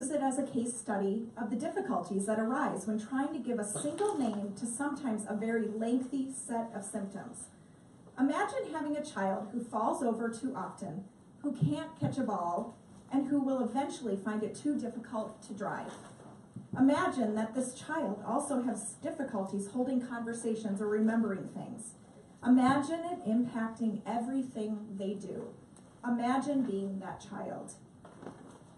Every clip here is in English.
use it as a case study of the difficulties that arise when trying to give a single name to sometimes a very lengthy set of symptoms. Imagine having a child who falls over too often, who can't catch a ball, and who will eventually find it too difficult to drive. Imagine that this child also has difficulties holding conversations or remembering things. Imagine it impacting everything they do. Imagine being that child.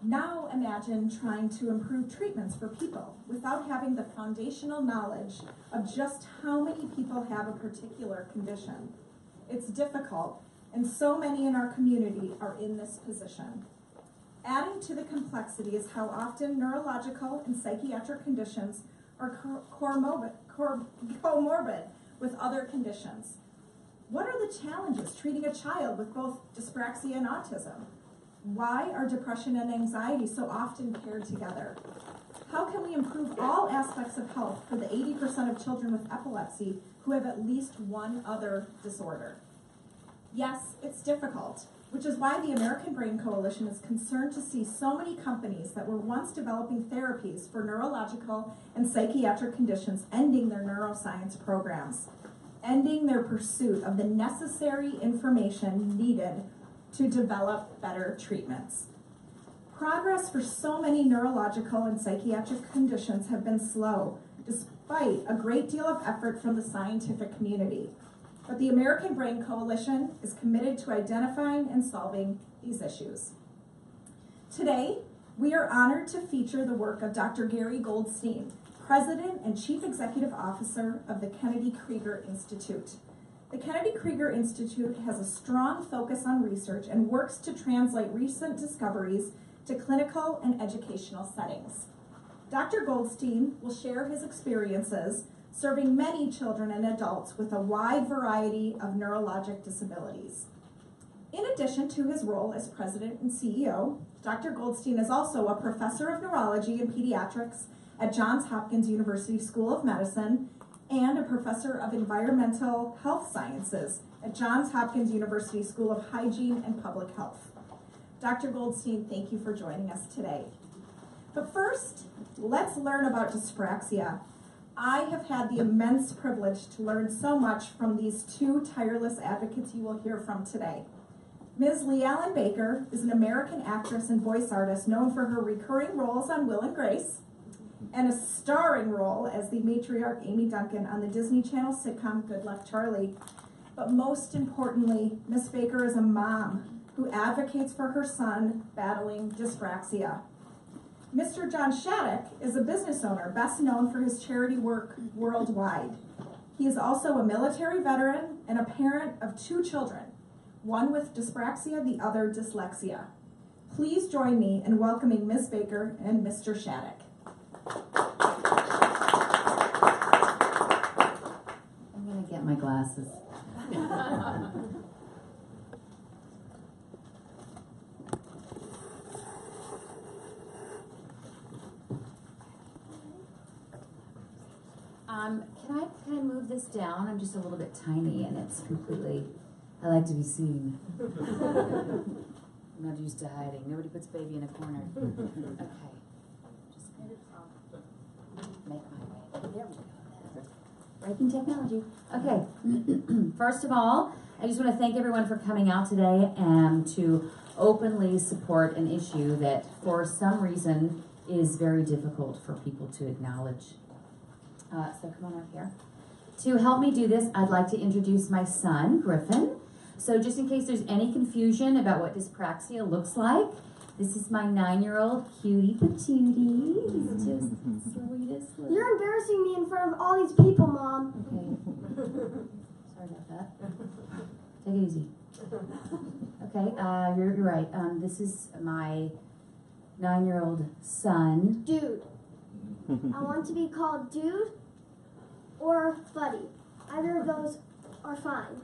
Now imagine trying to improve treatments for people without having the foundational knowledge of just how many people have a particular condition. It's difficult, and so many in our community are in this position. Adding to the complexity is how often neurological and psychiatric conditions are comorbid with other conditions. What are the challenges treating a child with both dyspraxia and autism? Why are depression and anxiety so often paired together? How can we improve all aspects of health for the 80% of children with epilepsy who have at least one other disorder? Yes, it's difficult, which is why the American Brain Coalition is concerned to see so many companies that were once developing therapies for neurological and psychiatric conditions ending their neuroscience programs, ending their pursuit of the necessary information needed to develop better treatments. Progress for so many neurological and psychiatric conditions have been slow, despite a great deal of effort from the scientific community. But the American Brain Coalition is committed to identifying and solving these issues. Today, we are honored to feature the work of Dr. Gary Goldstein, President and Chief Executive Officer of the Kennedy Krieger Institute. The Kennedy Krieger Institute has a strong focus on research and works to translate recent discoveries to clinical and educational settings. Dr. Goldstein will share his experiences serving many children and adults with a wide variety of neurologic disabilities. In addition to his role as President and CEO, Dr. Goldstein is also a professor of neurology and pediatrics at Johns Hopkins University School of Medicine and a professor of environmental health sciences at Johns Hopkins University School of Hygiene and Public Health. Dr. Goldstein, thank you for joining us today. But first, let's learn about dyspraxia. I have had the immense privilege to learn so much from these two tireless advocates you will hear from today. Ms. Leigh-Allyn Baker is an American actress and voice artist known for her recurring roles on Will and Grace and a starring role as the matriarch Amy Duncan on the Disney Channel sitcom Good Luck Charlie. But most importantly, Ms. Baker is a mom who advocates for her son battling dyspraxia. Mr. John Shattuck is a business owner, best known for his charity work worldwide. He is also a military veteran and a parent of two children, one with dyspraxia, the other dyslexia. Please join me in welcoming Ms. Baker and Mr. Shattuck. I'm gonna get my glasses. Can I move this down? I'm just a little bit tiny and it's completely, I like to be seen. I'm not used to hiding. Nobody puts baby in a corner. Okay. Just make my way. There we go. Breaking technology. Okay. First of all, I just want to thank everyone for coming out today and to openly support an issue that for some reason is very difficult for people to acknowledge. So come on up here. To help me do this, I'd like to introduce my son, Griffin. So just in case there's any confusion about what dyspraxia looks like, this is my 9-year-old cutie patootie. He's just the sweetest little... You're embarrassing me in front of all these people, Mom. Okay. Sorry about that. Take it easy. Okay, you're right. This is my 9-year-old son. Dude. I want to be called Dude or Buddy. Either of those are fine.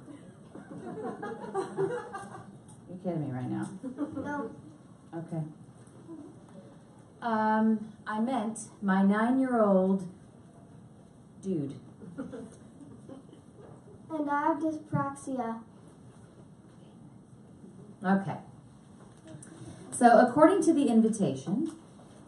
You're kidding me right now. No. Okay. I meant my 9-year-old dude. And I have dyspraxia. Okay. So according to the invitation,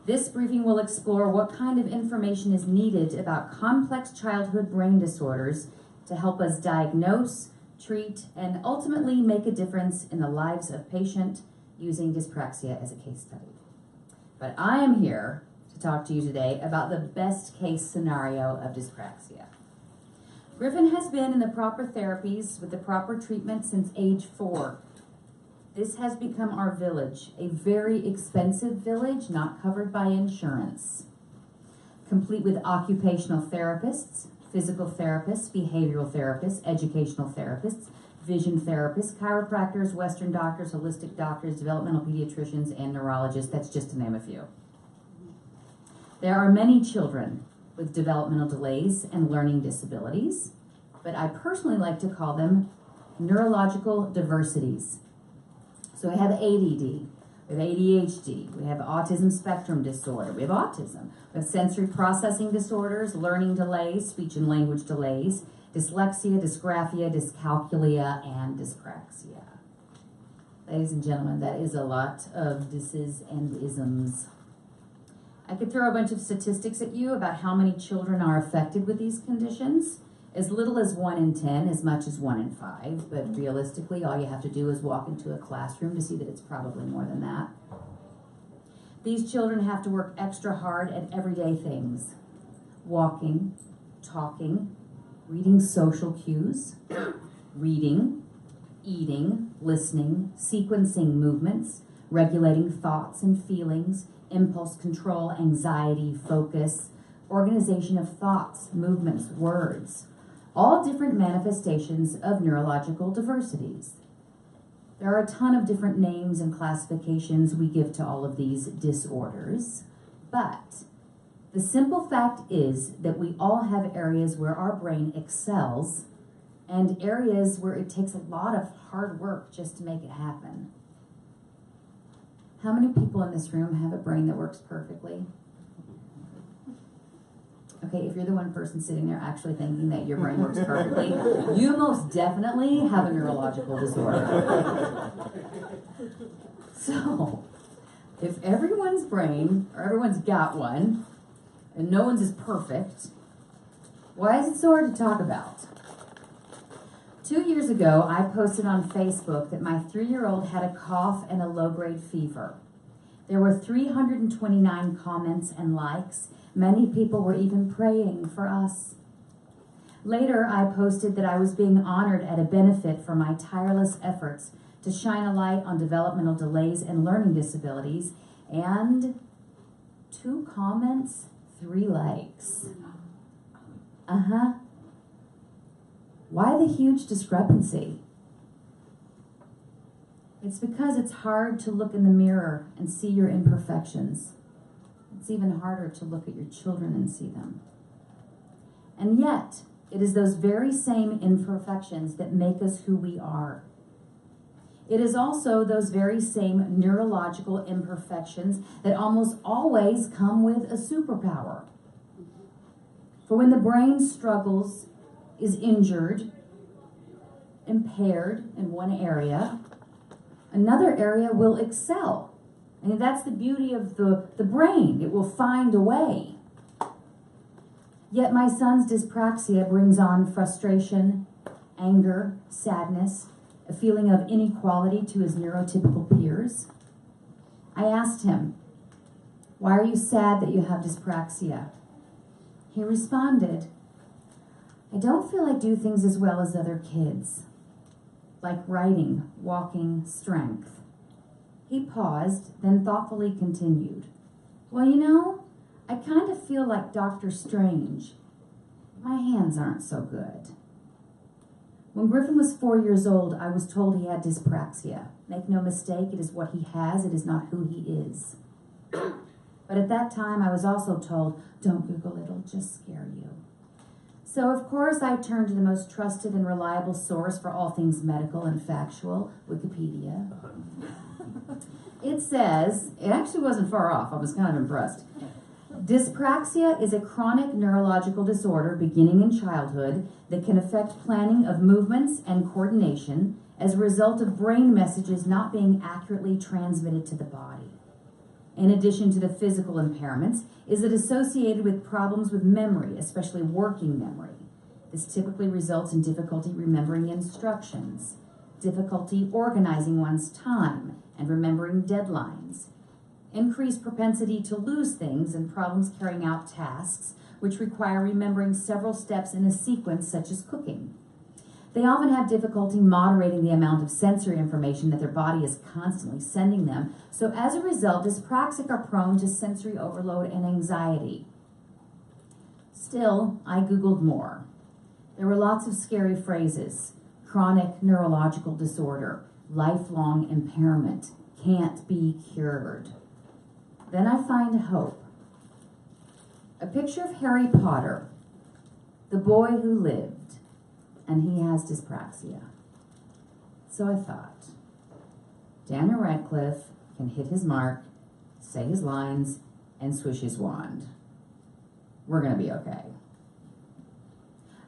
This briefing will explore what kind of information is needed about complex childhood brain disorders to help us diagnose, treat, and ultimately make a difference in the lives of patients using dyspraxia as a case study. But I am here to talk to you today about the best case scenario of dyspraxia. Griffin has been in the proper therapies with the proper treatment since age 4. This has become our village, a very expensive village not covered by insurance, complete with occupational therapists, physical therapists, behavioral therapists, educational therapists, vision therapists, chiropractors, Western doctors, holistic doctors, developmental pediatricians, and neurologists. That's just to name a few. There are many children with developmental delays and learning disabilities, but I personally like to call them neurological diversities. So we have ADD, we have ADHD, we have autism spectrum disorder, we have autism, we have sensory processing disorders, learning delays, speech and language delays, dyslexia, dysgraphia, dyscalculia, and dyspraxia. Ladies and gentlemen, that is a lot of disses and isms. I could throw a bunch of statistics at you about how many children are affected with these conditions. As little as 1 in 10, as much as 1 in 5, but realistically, all you have to do is walk into a classroom to see that it's probably more than that. These children have to work extra hard at everyday things: walking, talking, reading social cues, reading, eating, listening, sequencing movements, regulating thoughts and feelings, impulse control, anxiety, focus, organization of thoughts, movements, words, all different manifestations of neurological diversities. There are a ton of different names and classifications we give to all of these disorders, but the simple fact is that we all have areas where our brain excels and areas where it takes a lot of hard work just to make it happen. How many people in this room have a brain that works perfectly? Okay, if you're the one person sitting there actually thinking that your brain works perfectly, you most definitely have a neurological disorder. So, if everyone's brain, or everyone's got one, and no one's is perfect, why is it so hard to talk about? 2 years ago, I posted on Facebook that my 3-year-old had a cough and a low-grade fever. There were 329 comments and likes. Many people were even praying for us. Later, I posted that I was being honored at a benefit for my tireless efforts to shine a light on developmental delays and learning disabilities, and 2 comments, 3 likes. Why the huge discrepancy? It's because it's hard to look in the mirror and see your imperfections. It's even harder to look at your children and see them. And yet, it is those very same imperfections that make us who we are. It is also those very same neurological imperfections that almost always come with a superpower. For when the brain struggles, is injured, impaired in one area, another area will excel. And that's the beauty of the brain. It will find a way. Yet my son's dyspraxia brings on frustration, anger, sadness, a feeling of inequality to his neurotypical peers. I asked him, "Why are you sad that you have dyspraxia?" He responded, "I don't feel I do things as well as other kids, like writing, walking, strength." He paused, then thoughtfully continued, "Well, you know, I kind of feel like Dr. Strange. My hands aren't so good." When Griffin was 4 years old, I was told he had dyspraxia. Make no mistake, it is what he has, it is not who he is. But at that time, I was also told, don't Google it, it'll just scare you. So, of course, I turned to the most trusted and reliable source for all things medical and factual, Wikipedia. It says, it actually wasn't far off, I was kind of impressed. Dyspraxia is a chronic neurological disorder beginning in childhood that can affect planning of movements and coordination as a result of brain messages not being accurately transmitted to the body. in addition to the physical impairments, is it associated with problems with memory, especially working memory. This typically results in difficulty remembering instructions, difficulty organizing one's time and remembering deadlines, increased propensity to lose things, and problems carrying out tasks which require remembering several steps in a sequence, such as cooking. They often have difficulty moderating the amount of sensory information that their body is constantly sending them, so as a result, dyspraxic are prone to sensory overload and anxiety. Still, I Googled more. There were lots of scary phrases: chronic neurological disorder, lifelong impairment, can't be cured. Then I find hope. A picture of Harry Potter, the boy who lived, and he has dyspraxia. So I thought, Daniel Radcliffe can hit his mark, say his lines, and swish his wand. We're gonna be okay.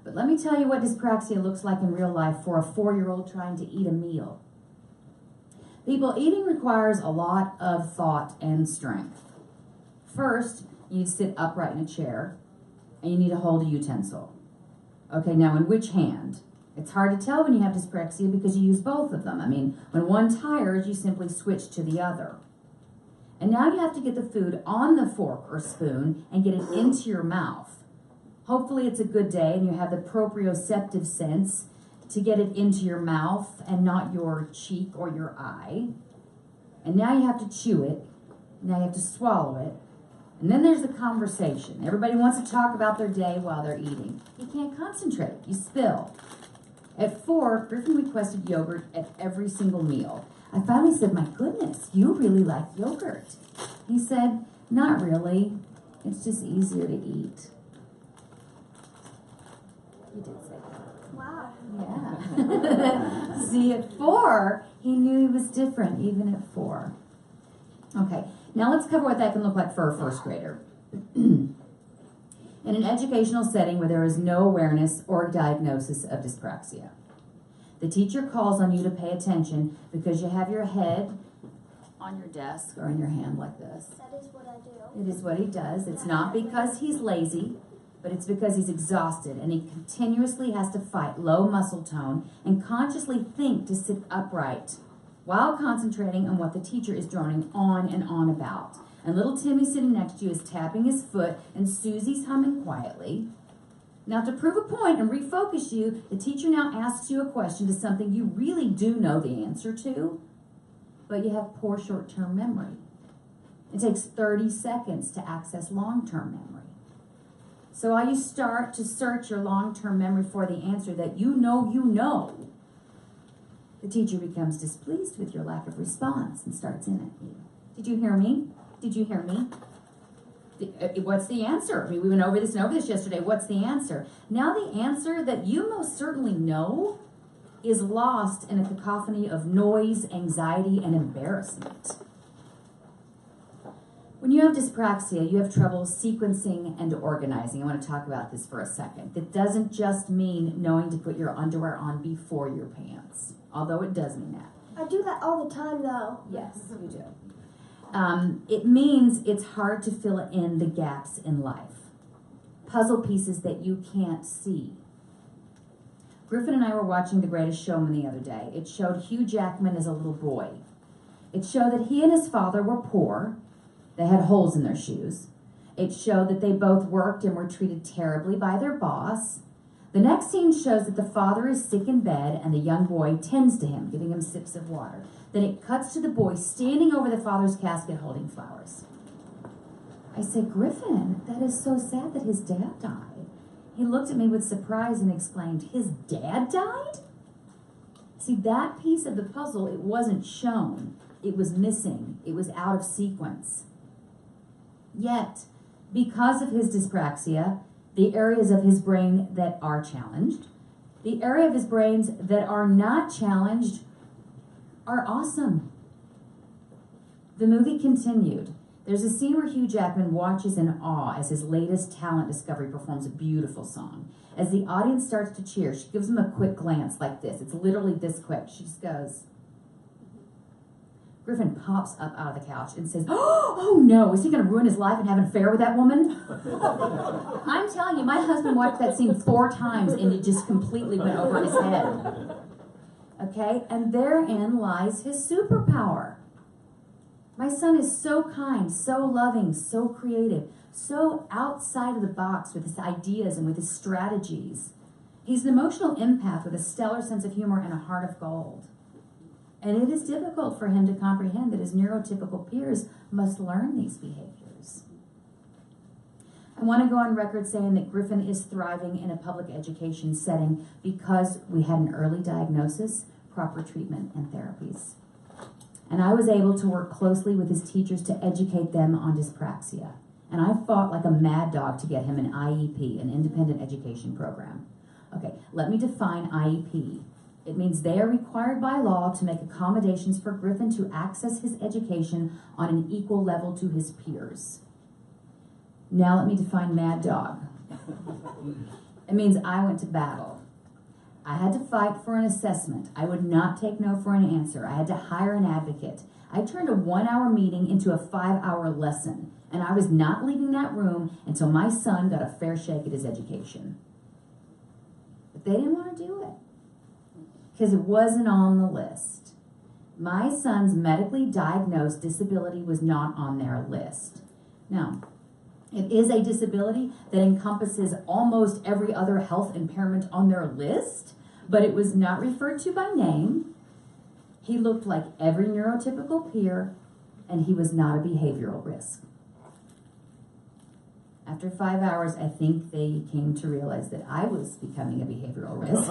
But let me tell you what dyspraxia looks like in real life for a 4-year-old trying to eat a meal. People, eating requires a lot of thought and strength. First, you need to sit upright in a chair, and you need to hold a utensil. Okay, now in which hand? It's hard to tell when you have dyspraxia because you use both of them. I mean, when one tires, you simply switch to the other. And now you have to get the food on the fork or spoon and get it into your mouth. Hopefully it's a good day and you have the proprioceptive sense to get it into your mouth and not your cheek or your eye. And now you have to chew it. Now you have to swallow it. And then there's the conversation. Everybody wants to talk about their day while they're eating. You can't concentrate. You spill. At 4, Griffin requested yogurt at every single meal. I finally said, "My goodness, you really like yogurt." He said, "Not really. It's just easier to eat." He did say that. Wow. Yeah. See, at 4, he knew he was different, even at 4. Okay, now let's cover what that can look like for a first grader. In an educational setting where there is no awareness or diagnosis of dyspraxia, the teacher calls on you to pay attention because you have your head on your desk or in your hand like this. That is what I do. It is what he does. It's not because he's lazy, but it's because he's exhausted and he continuously has to fight low muscle tone and consciously think to sit upright while concentrating on what the teacher is droning on and on about. And little Timmy sitting next to you is tapping his foot and Susie's humming quietly. Now, to prove a point and refocus you, the teacher now asks you a question to something you really do know the answer to, but you have poor short-term memory. It takes 30 seconds to access long-term memory. So while you start to search your long-term memory for the answer that you know, the teacher becomes displeased with your lack of response and starts in at you. Did you hear me? Did you hear me? What's the answer? I mean, we went over this yesterday. What's the answer? Now the answer that you most certainly know is lost in a cacophony of noise, anxiety, and embarrassment. When you have dyspraxia, you have trouble sequencing and organizing. I want to talk about this for a second. That doesn't just mean knowing to put your underwear on before your pants, although it does mean that. I do that all the time, though. Yes, you do. It means it's hard to fill in the gaps in life. Puzzle pieces that you can't see. Griffin and I were watching The Greatest Showman the other day. It showed Hugh Jackman as a little boy. It showed that he and his father were poor. They had holes in their shoes. It showed that they both worked and were treated terribly by their boss. The next scene shows that the father is sick in bed and the young boy tends to him, giving him sips of water. Then it cuts to the boy standing over the father's casket holding flowers. I said, "Griffin, that is so sad that his dad died." He looked at me with surprise and exclaimed, "His dad died?" See, that piece of the puzzle, it wasn't shown. It was missing. It was out of sequence. Yet, because of his dyspraxia, the areas of his brain that are challenged, the area of his brains that are not challenged are awesome. The movie continued. There's a scene where Hugh Jackman watches in awe as his latest talent discovery performs a beautiful song. As the audience starts to cheer, she gives him a quick glance like this. It's literally this quick. She just goes, Griffin pops up out of the couch and says, "Oh no, is he going to ruin his life and have an affair with that woman?" I'm telling you, my husband watched that scene 4 times and it just completely went over his head. Okay, and therein lies his superpower. My son is so kind, so loving, so creative, so outside of the box with his ideas and with his strategies. He's an emotional empath with a stellar sense of humor and a heart of gold. And it is difficult for him to comprehend that his neurotypical peers must learn these behaviors. I want to go on record saying that Griffin is thriving in a public education setting because we had an early diagnosis, proper treatment, and therapies. And I was able to work closely with his teachers to educate them on dyspraxia. And I fought like a mad dog to get him an IEP, an independent education program. Okay, let me define IEP. It means they are required by law to make accommodations for Griffin to access his education on an equal level to his peers. Now let me define mad dog. It means I went to battle. I had to fight for an assessment. I would not take no for an answer. I had to hire an advocate. I turned a 1-hour meeting into a 5-hour lesson, and I was not leaving that room until my son got a fair shake at his education. But they didn't want to do it because it wasn't on the list. My son's medically diagnosed disability was not on their list. Now, it is a disability that encompasses almost every other health impairment on their list, but it was not referred to by name. He looked like every neurotypical peer, and he was not a behavioral risk. After 5 hours, I think they came to realize that I was becoming a behavioral risk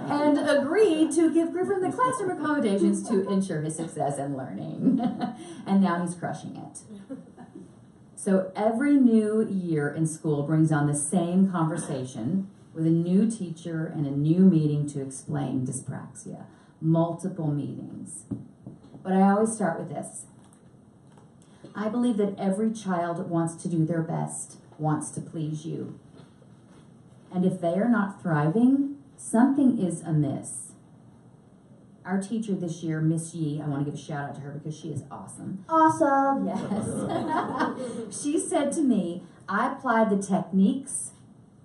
and agreed to give Griffin the classroom accommodations to ensure his success and learning. And now he's crushing it. So every new year in school brings on the same conversation with a new teacher and a new meeting to explain dyspraxia. Multiple meetings. But I always start with this. I believe that every child wants to do their best, wants to please you. And if they are not thriving, something is amiss. Our teacher this year, Miss Yee, I want to give a shout out to her because she is awesome. Awesome. Yes. She said to me, I applied the techniques,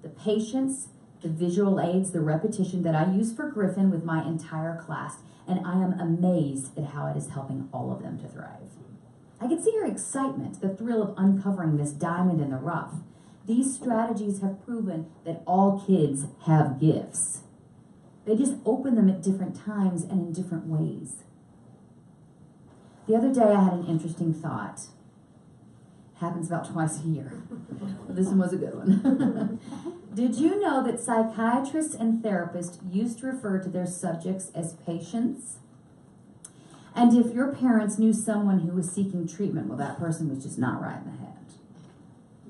the patience, the visual aids, the repetition that I use for Griffin with my entire class, and I am amazed at how it is helping all of them to thrive. I could see her excitement, the thrill of uncovering this diamond in the rough. These strategies have proven that all kids have gifts. They just open them at different times and in different ways. The other day I had an interesting thought. Happens about twice a year. This one was a good one. Did you know that psychiatrists and therapists used to refer to their subjects as patients? And if your parents knew someone who was seeking treatment, well, that person was just not right in the head.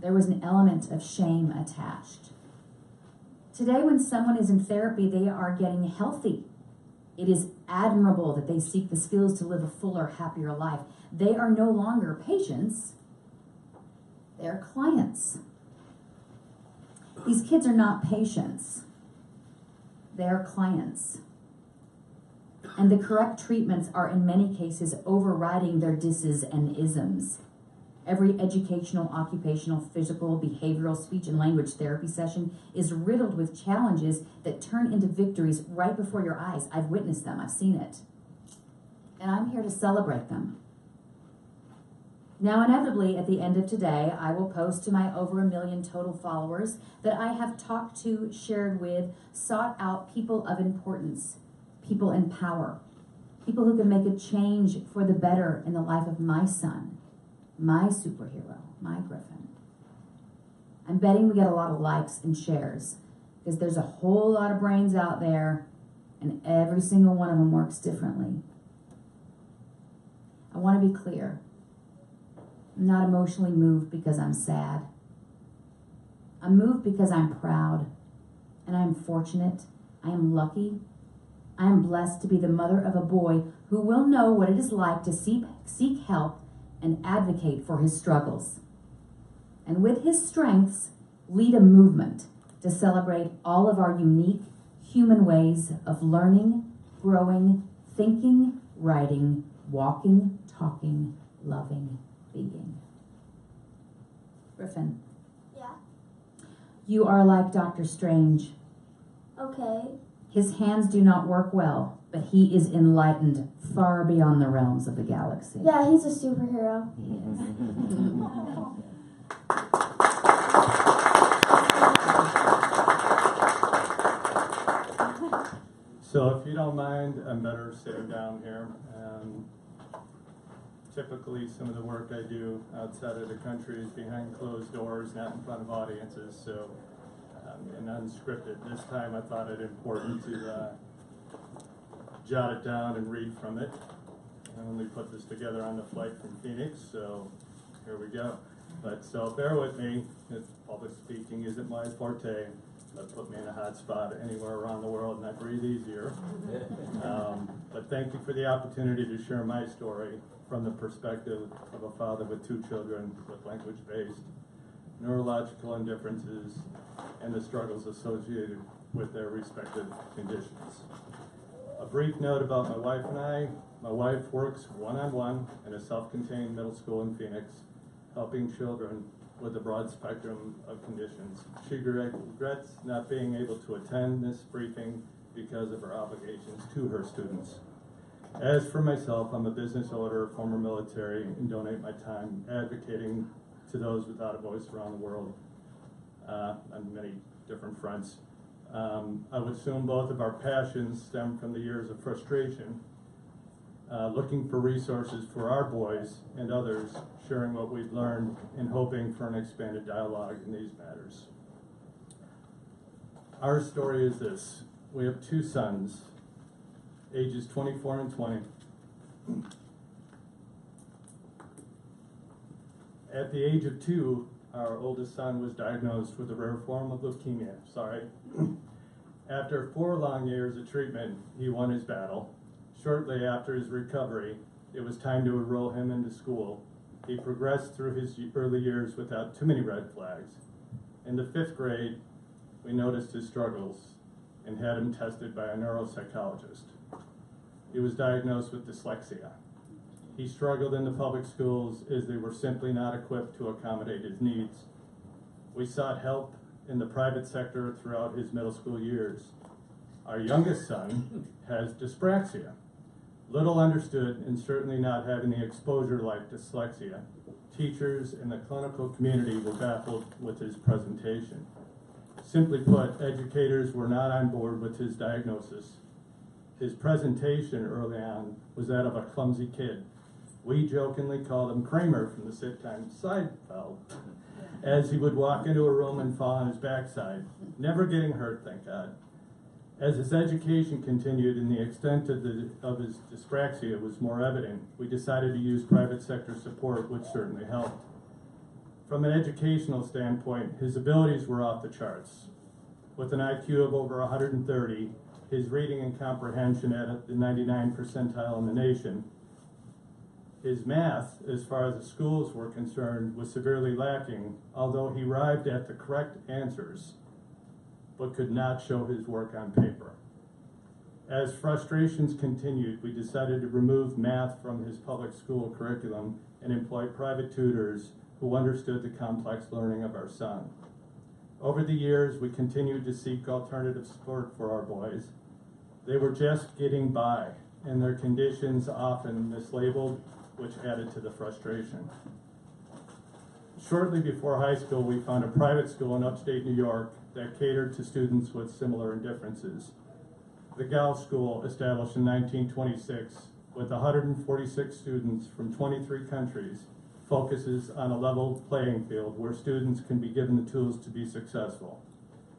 There was an element of shame attached. Today, when someone is in therapy, they are getting healthy. It is admirable that they seek the skills to live a fuller, happier life. They are no longer patients. They are clients. These kids are not patients. They are clients. And the correct treatments are in many cases overriding their disses and isms. Every educational, occupational, physical, behavioral, speech, and language therapy session is riddled with challenges that turn into victories right before your eyes. I've witnessed them. I've seen it. And I'm here to celebrate them. Now, inevitably, at the end of today, I will post to my over 1 million total followers that I have talked to, shared with, sought out people of importance, people in power, people who can make a change for the better in the life of my son, my superhero, my Griffin. I'm betting we get a lot of likes and shares because there's a whole lot of brains out there and every single one of them works differently. I want to be clear. I'm not emotionally moved because I'm sad. I'm moved because I'm proud and I am fortunate. I am lucky. I am blessed to be the mother of a boy who will know what it is like to seek help and advocate for his struggles. And with his strengths, lead a movement to celebrate all of our unique human ways of learning, growing, thinking, writing, walking, talking, loving being. Griffin. Yeah. You are like Doctor Strange. Okay. His hands do not work well, but he is enlightened far beyond the realms of the galaxy. Yeah, he's a superhero. He is. So if you don't mind, I'm better sitting down here. Typically, some of the work I do outside of the country is behind closed doors, not in front of audiences, so and unscripted. This time I thought it important to jot it down and read from it. I only put this together on the flight from Phoenix, so here we go. But so bear with me, if public speaking isn't my forte. That put me in a hot spot anywhere around the world, and I breathe easier. But thank you for the opportunity to share my story from the perspective of a father with 2 children with language-based neurological indifferences and the struggles associated with their respective conditions. A brief note about my wife and I. My wife works one-on-one in a self-contained middle school in Phoenix, helping children with a broad spectrum of conditions. She regrets not being able to attend this briefing because of her obligations to her students. As for myself, I'm a business owner, former military, and donate my time advocating to those without a voice around the world on many different fronts. I would assume both of our passions stem from the years of frustration, looking for resources for our boys and others, sharing what we've learned and hoping for an expanded dialogue in these matters. Our story is this. We have 2 sons, ages 24 and 20. At the age of 2, our oldest son was diagnosed with a rare form of leukemia. After 4 long years of treatment, he won his battle. Shortly after his recovery, it was time to enroll him into school. He progressed through his early years without too many red flags. In the 5th grade, we noticed his struggles and had him tested by a neuropsychologist. He was diagnosed with dyslexia. He struggled in the public schools as they were simply not equipped to accommodate his needs. We sought help in the private sector throughout his middle school years. Our youngest son has dyspraxia. Little understood, and certainly not having the exposure like dyslexia. Teachers and the clinical community were baffled with his presentation. Simply put, educators were not on board with his diagnosis. His presentation early on was that of a clumsy kid. We jokingly called him Kramer from the sitcom Seinfeld, as he would walk into a room and fall on his backside, never getting hurt, thank God. As his education continued and the extent of his dyspraxia was more evident, we decided to use private sector support, which certainly helped. From an educational standpoint, his abilities were off the charts. With an IQ of over 130, his reading and comprehension at the 99th percentile in the nation. His math, as far as the schools were concerned, was severely lacking, although he arrived at the correct answers, but could not show his work on paper. As frustrations continued, we decided to remove math from his public school curriculum and employ private tutors who understood the complex learning of our son. Over the years, we continued to seek alternative support for our boys. They were just getting by, and their conditions often mislabeled, which added to the frustration. Shortly before high school, we found a private school in upstate New York that catered to students with similar indifferences. The Gow School, established in 1926, with 146 students from 23 countries, focuses on a level playing field where students can be given the tools to be successful.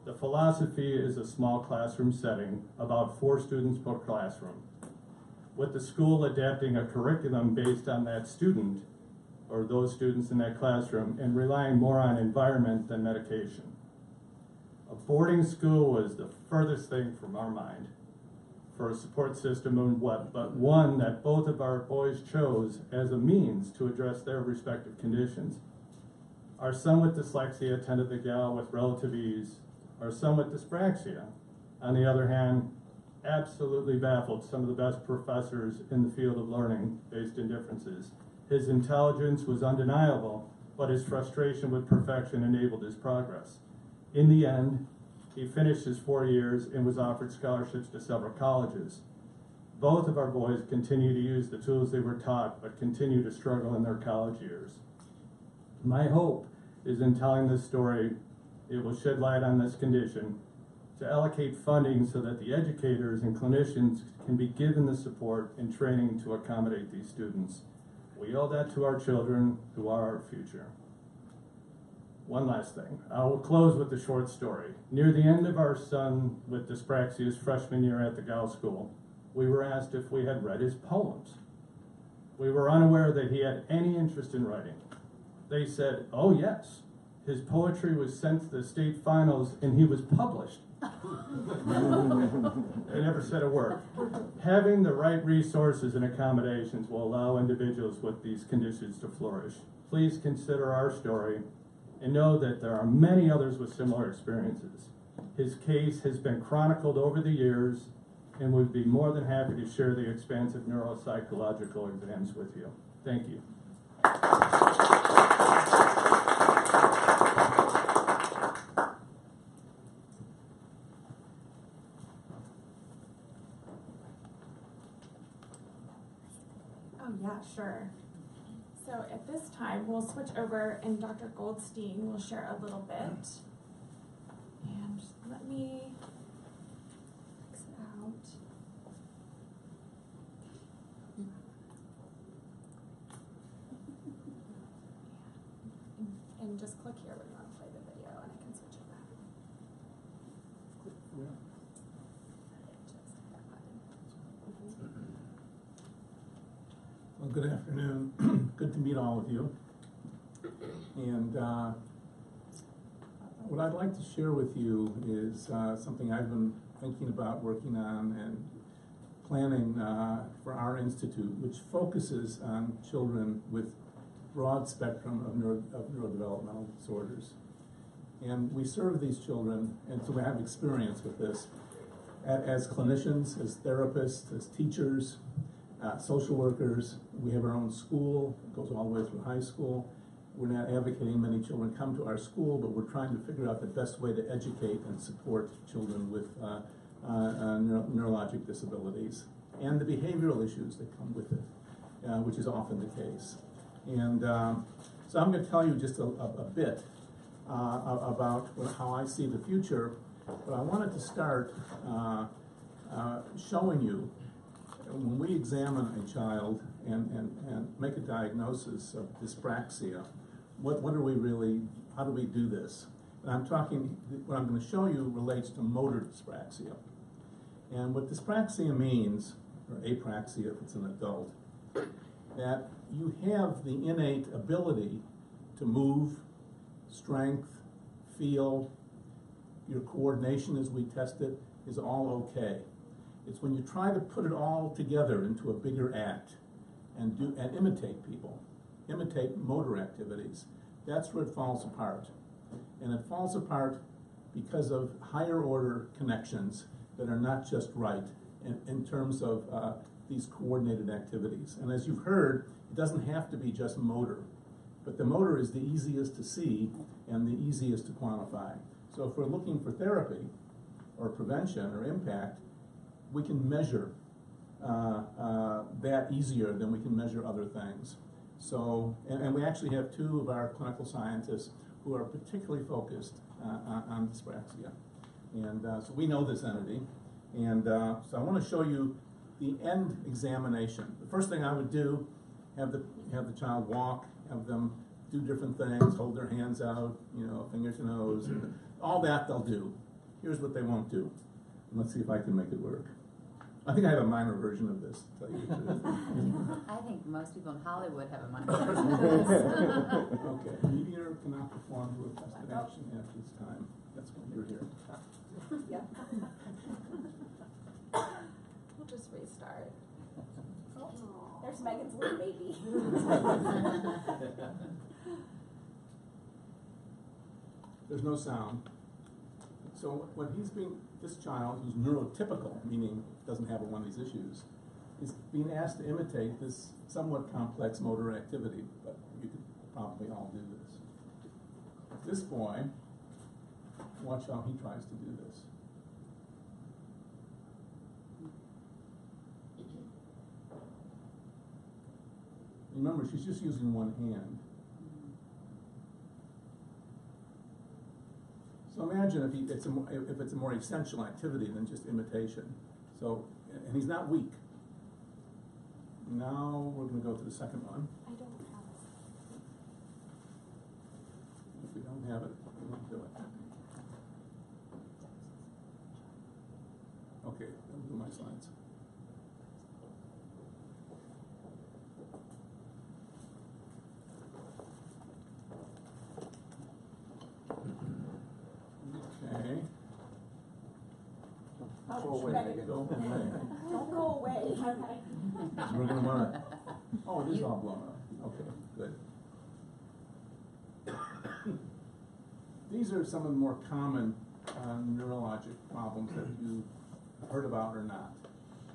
The philosophy is a small classroom setting, about 4 students per classroom, with the school adapting a curriculum based on that student or those students in that classroom and relying more on environment than medication. A boarding school was the furthest thing from our mind for a support system, but one that both of our boys chose as a means to address their respective conditions. Our son with dyslexia attended the Gow with relative ease. Our son with dyspraxia, on the other hand, absolutely baffled some of the best professors in the field of learning based in differences. His intelligence was undeniable, but his frustration with perfection enabled his progress. In the end, he finished his 4 years and was offered scholarships to several colleges. Both of our boys continue to use the tools they were taught, but continue to struggle in their college years. My hope is in telling this story, it will shed light on this condition, to allocate funding so that the educators and clinicians can be given the support and training to accommodate these students. We owe that to our children, who are our future. One last thing. I will close with a short story. Near the end of our son with dyspraxia's freshman year at the Gow School, we were asked if we had read his poems. We were unaware that he had any interest in writing. They said, oh yes, his poetry was sent to the state finals and he was published. They never said a word. Having the right resources and accommodations will allow individuals with these conditions to flourish. Please consider our story and know that there are many others with similar experiences. His case has been chronicled over the years, and we'd be more than happy to share the expansive neuropsychological exams with you. Thank you. Oh yeah, sure. So at this time, we'll switch over and Dr. Goldstein will share a little bit. And let me fix it out. And just click here when you want to play the video and I can switch it back. Well, good afternoon. Good to meet all of you. And what I'd like to share with you is something I've been thinking about, working on, and planning for our institute, which focuses on children with broad spectrum of neurodevelopmental disorders. And we serve these children, and so we have experience with this, as clinicians, as therapists, as teachers, social workers. We have our own school, it goes all the way through high school. We're not advocating many children come to our school, but we're trying to figure out the best way to educate and support children with neurologic disabilities and the behavioral issues that come with it, which is often the case. And so I'm going to tell you just a bit about how I see the future, but I wanted to start showing you when we examine a child and make a diagnosis of dyspraxia, what are we really, how do we do this? And I'm talking, what I'm going to show you relates to motor dyspraxia. And what dyspraxia means, or apraxia if it's an adult, that you have the innate ability to move, strength, feel, your coordination as we test it is all okay. It's when you try to put it all together into a bigger act and imitate people, imitate motor activities, that's where it falls apart. And it falls apart because of higher order connections that are not just right in terms of these coordinated activities. And as you've heard, it doesn't have to be just motor, but the motor is the easiest to see and the easiest to quantify. So if we're looking for therapy or prevention or impact, we can measure that easier than we can measure other things. So, and we actually have two of our clinical scientists who are particularly focused on dyspraxia. And so we know this entity. And so I want to show you the end examination. The first thing I would do, have the child walk, have them do different things, hold their hands out, you know, finger to nose, and all that they'll do. Here's what they won't do. And let's see if I can make it work. I think I have a minor version of this, to tell you the truth. I think most people in Hollywood have a minor version of this. Okay, meteor cannot perform to a tested action at this time. That's why you're here. Yep. We'll just restart. There's Megan's little baby. There's no sound. So what this child who's neurotypical, meaning doesn't have one of these issues, is being asked to imitate this somewhat complex motor activity, but you could probably all do this. This boy, watch how he tries to do this. Remember, she's just using one hand. So imagine if it's a more essential activity than just imitation. So, and he's not weak. Now we're going to go to the second one. I don't have If we don't have it, we won't do it. Okay, I'll do my slides. Okay. Oh, Go away, ready. Megan. Go away. Don't go away. Okay. So we're gonna wanna, oh, it is all blown up. Okay, good. These are some of the more common neurologic problems that you heard about or not.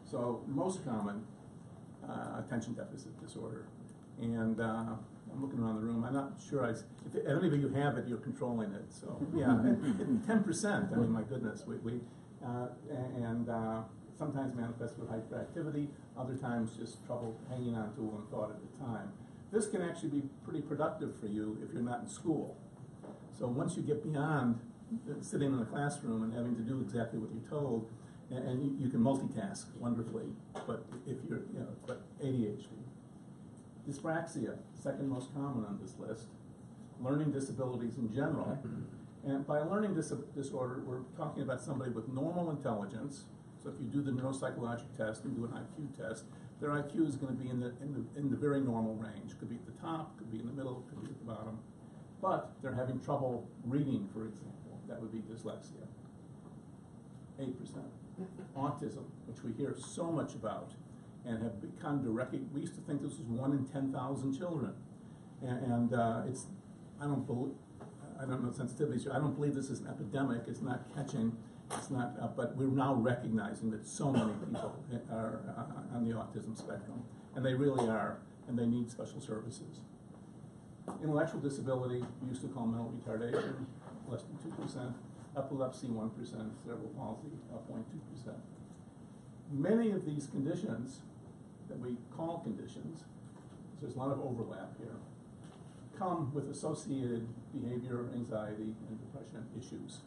So most common, attention deficit disorder. And I'm looking around the room, I'm not sure if any of you have it, you're controlling it. So yeah, 10%, I mean, my goodness, sometimes manifests with hyperactivity, other times just trouble hanging on to one thought at a time. This can actually be pretty productive for you if you're not in school. So once you get beyond sitting in a classroom and having to do exactly what you're told, and you can multitask wonderfully, but if you're, but ADHD. Dyspraxia, second most common on this list. Learning disabilities in general. And by learning disorder, we're talking about somebody with normal intelligence. So if you do the neuropsychologic test and do an IQ test, their IQ is going to be in the very normal range. Could be at the top, could be in the middle, could be at the bottom. But they're having trouble reading, for example. That would be dyslexia. 8%. Autism, which we hear so much about and have become we used to think this was 1 in 10,000 children. And it's, I don't know sensitivities, I don't believe this is an epidemic, it's not catching, it's not, but we're now recognizing that so many people are on the autism spectrum, and they really are, and they need special services. Intellectual disability, we used to call mental retardation, less than 2%, epilepsy 1%, cerebral palsy 0.2%. Many of these conditions that we call conditions, so there's a lot of overlap here, come with associated behavior, anxiety, and depression issues.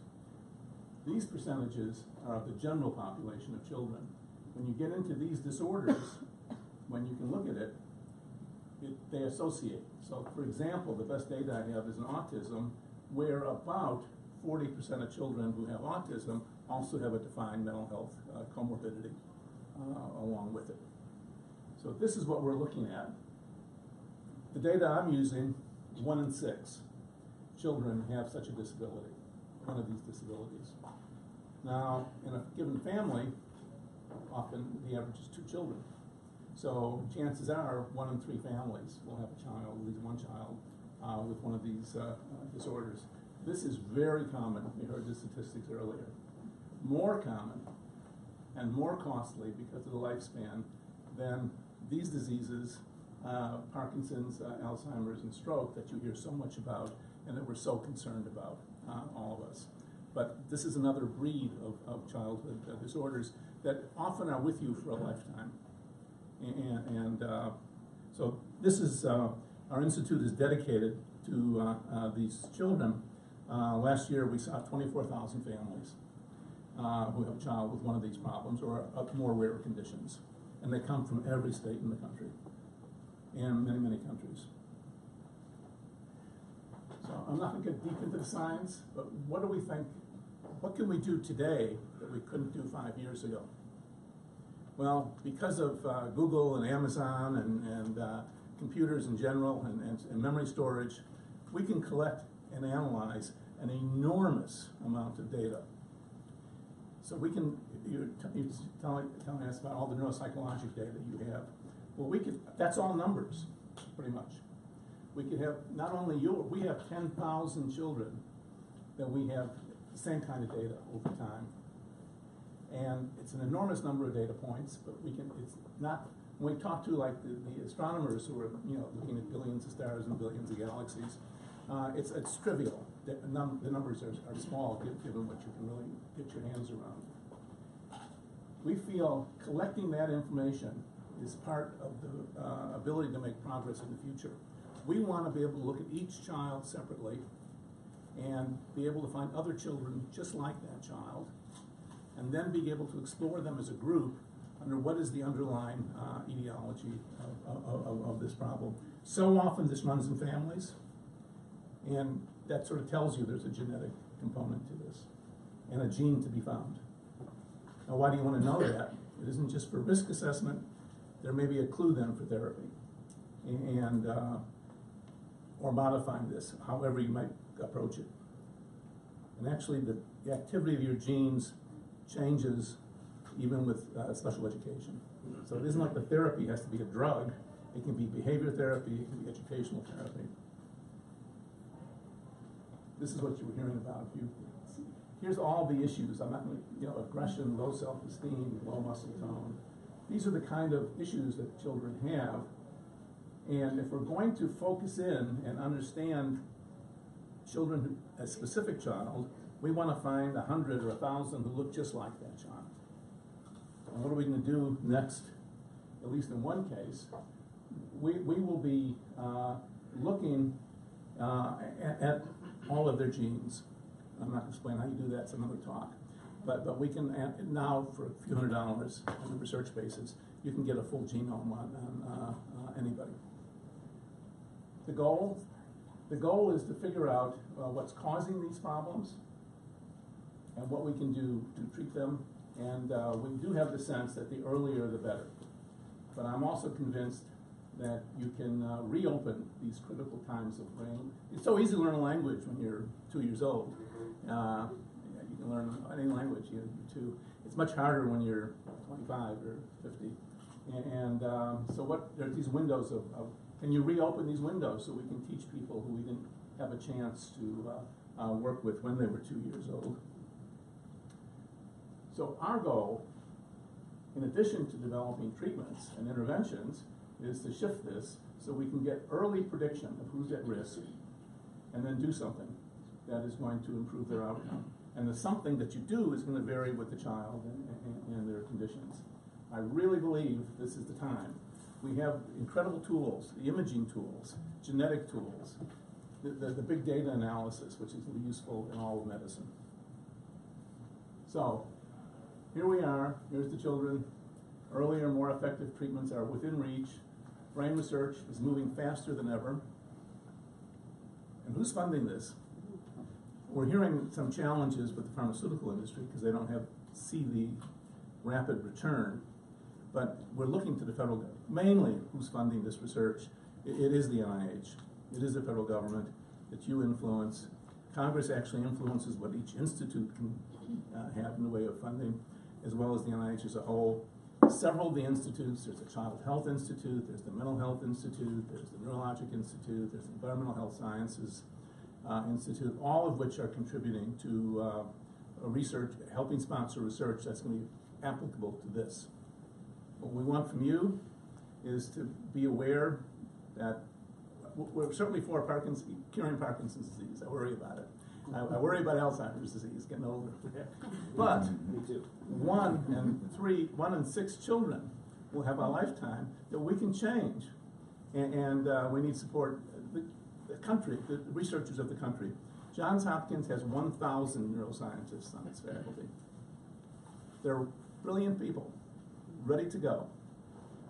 These percentages are of the general population of children. When you get into these disorders, when you can look at it, they associate. So for example, the best data I have is in autism, where about 40% of children who have autism also have a defined mental health comorbidity along with it. So this is what we're looking at. The data I'm using, 1 in 6 children have such a disability, one of these disabilities. Now, in a given family, often the average is 2 children. So chances are 1 in 3 families will have a child, at least one child, with one of these disorders. This is very common. We heard the statistics earlier. More common and more costly because of the lifespan than these diseases, Parkinson's, Alzheimer's, and stroke that you hear so much about and that we're so concerned about, all of us. But this is another breed of childhood disorders that often are with you for a lifetime. And so this is, our institute is dedicated to these children. Last year we saw 24,000 families who have a child with one of these problems or more rare conditions. And they come from every state in the country and many, many countries. So I'm not going to get deep into the science, but what do we think, what can we do today that we couldn't do 5 years ago? Well, because of Google and Amazon and computers in general and memory storage, we can collect and analyze an enormous amount of data. So we can, you're telling us about all the neuropsychologic data you have. Well, that's all numbers, pretty much. We could have, not only we have 10,000 children that we have the same kind of data over time. And it's an enormous number of data points, but it's not, when we talk to like the astronomers who are, looking at billions of stars and billions of galaxies, it's trivial. The numbers are small given what you can really get your hands around. We feel collecting that information is part of the ability to make progress in the future. We want to be able to look at each child separately and be able to find other children just like that child, and then be able to explore them as a group under what is the underlying etiology of this problem. So often this runs in families, and that sort of tells you there's a genetic component to this, and a gene to be found. Now, why do you want to know that? It isn't just for risk assessment. There may be a clue then for therapy, and or modifying this, however you might approach it. And actually, the activity of your genes changes even with special education. So it isn't like the therapy has to be a drug. It can be behavior therapy, it can be educational therapy. This is what you were hearing about. Here's all the issues. I'm not going to, aggression, low self-esteem, low muscle tone. These are the kind of issues that children have. And if we're going to focus in and understand children, a specific child, we want to find 100 or 1,000 who look just like that child. And what are we going to do next? At least in one case, we will be looking at all of their genes. I'm not going to explain how you do that, it's another talk. But we can, now for a few $100 on a research basis, you can get a full genome on anybody. The goal is to figure out what's causing these problems and what we can do to treat them. And we do have the sense that the earlier the better. But I'm also convinced that you can reopen these critical times of brain. It's so easy to learn a language when you're 2 years old. You can learn any language, you're 2. It's much harder when you're 25 or 50. And so there's these windows of can you reopen these windows so we can teach people who we didn't have a chance to work with when they were 2 years old. So our goal, in addition to developing treatments and interventions, is to shift this so we can get early prediction of who's at risk and then do something that is going to improve their outcome. And the something that you do is going to vary with the child and their conditions. I really believe this is the time. We have incredible tools, the imaging tools, genetic tools, the big data analysis, which is useful in all of medicine. So, here we are, here's the children. Earlier, more effective treatments are within reach. Brain research is moving faster than ever. And who's funding this? We're hearing some challenges with the pharmaceutical industry because they don't see the rapid return. But we're looking to the federal government. Mainly, who's funding this research? It is the NIH. It is the federal government that you influence. Congress actually influences what each institute can have in the way of funding, as well as the NIH as a whole. Several of the institutes, there's the Child Health Institute, there's the Mental Health Institute, there's the Neurologic Institute, there's the Environmental Health Sciences Institute, all of which are contributing to research, helping sponsor research that's going to be applicable to this. What we want from you is to be aware that we're certainly for curing Parkinson's disease. I worry about it. I worry about Alzheimer's disease, getting older. But 1 in 6 children will have a lifetime that we can change. And we need support. The country, the researchers of the country. Johns Hopkins has 1,000 neuroscientists on its faculty. They're brilliant people, ready to go.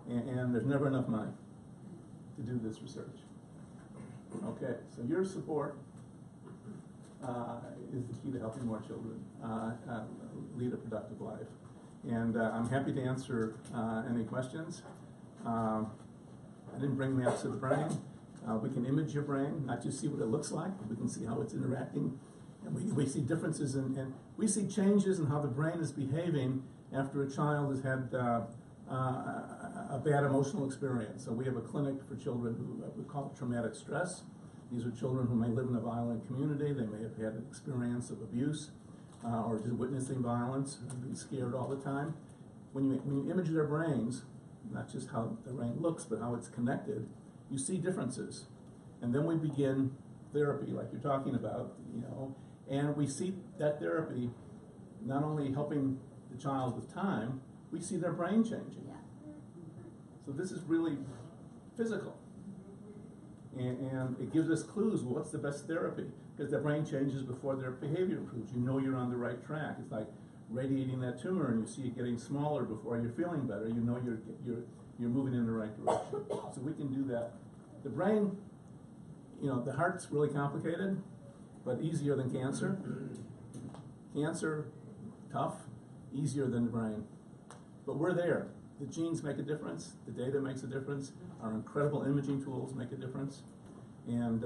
And there's never enough money to do this research. Okay, so your support is the key to helping more children lead a productive life. And I'm happy to answer any questions. I didn't bring maps of the brain. We can image your brain, not just see what it looks like, but we can see how it's interacting. And we see differences and we see changes in how the brain is behaving after a child has had a bad emotional experience. So we have a clinic for children who we call it traumatic stress. These are children who may live in a violent community. They may have had an experience of abuse. or just witnessing violence and being scared all the time. When you image their brains, not just how the brain looks, but how it's connected, you see differences. And then we begin therapy, like you're talking about, and we see that therapy not only helping the child with time, we see their brain changing. Yeah. So this is really physical. And it gives us clues, well, what's the best therapy? Because their brain changes before their behavior improves. You know you're on the right track. It's like radiating that tumor and you see it getting smaller before you're feeling better. You know you're moving in the right direction. So we can do that. The brain, the heart's really complicated, but easier than cancer. Cancer, tough, easier than the brain. But we're there. The genes make a difference. The data makes a difference. Our incredible imaging tools make a difference. And